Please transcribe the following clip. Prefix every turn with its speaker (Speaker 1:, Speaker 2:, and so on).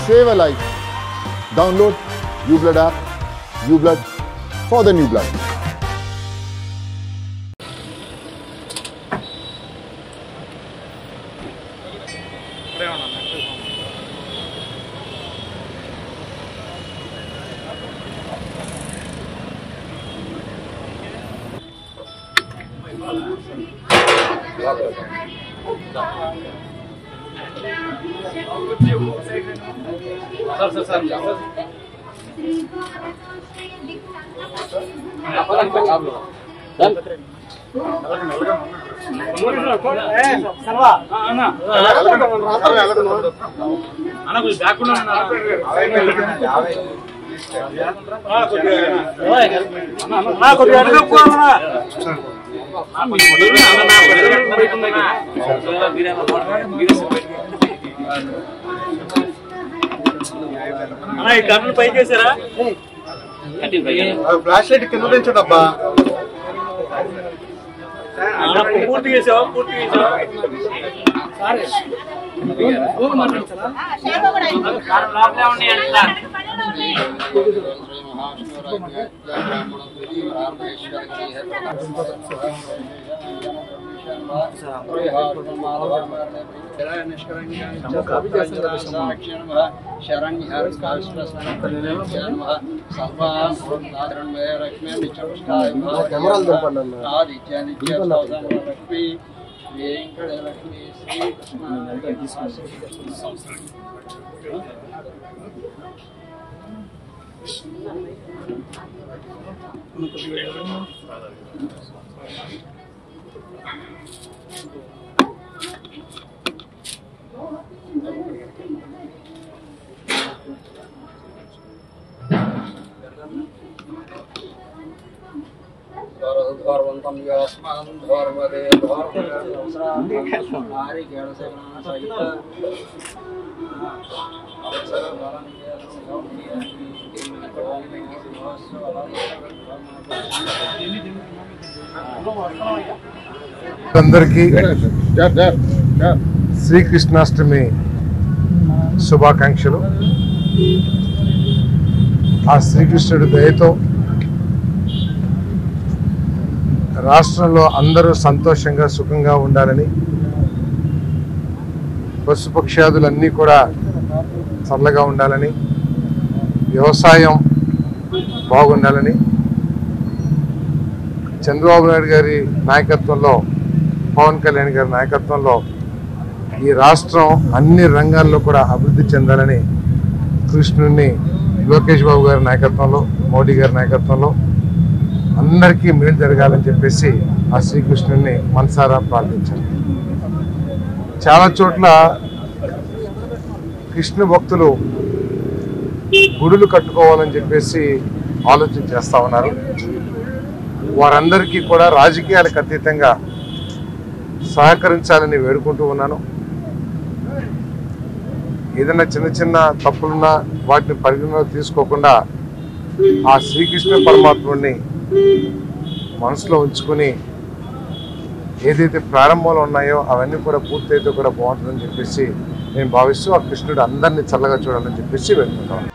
Speaker 1: save a life. Download UBlood app. UBlood for the new blood.
Speaker 2: Flash light కింద దించడబ్బా
Speaker 3: పూర్తి చేసావా
Speaker 4: అందరికీ శ్రీకృష్ణాష్టమి శుభాకాంక్షలు. ఆ శ్రీకృష్ణుడి దయతో రాష్ట్రంలో అందరూ సంతోషంగా సుఖంగా ఉండాలని, పశుపక్షాదులన్నీ కూడా చల్లగా ఉండాలని, వ్యవసాయం బాగుండాలని, చంద్రబాబు నాయుడు గారి నాయకత్వంలో, పవన్ కళ్యాణ్ గారి నాయకత్వంలో ఈ రాష్ట్రం అన్ని రంగాల్లో కూడా అభివృద్ధి చెందాలని కృష్ణుడిని లోకేష్ బాబు గారి నాయకత్వంలో, మోడీ గారి నాయకత్వంలో అందరికీ మేలు జరగాలని చెప్పేసి ఆ శ్రీకృష్ణుడిని మనసారా ప్రార్థించారు. చాలా చోట్ల కృష్ణ భక్తులు గుడులు కట్టుకోవాలని చెప్పేసి ఆలోచన చేస్తూ ఉన్నారు. వారందరికీ కూడా రాజకీయాలకు అతీతంగా సహకరించాలని వేడుకుంటూ ఉన్నాను. ఏదైనా చిన్న చిన్న తప్పులున్నా వాటిని పరిగణలోకి తీసుకోకుండా ఆ శ్రీకృష్ణ పరమాత్ముడిని మనసులో ఉంచుకొని ఏదైతే ప్రారంభంలో ఉన్నాయో అవన్నీ కూడా పూర్తయితే కూడా బాగుంటుందని చెప్పేసి నేను భావిస్తూ ఆ కృష్ణుడు అందరినీ చల్లగా చూడాలని చెప్పేసి వేడుకుంటాను.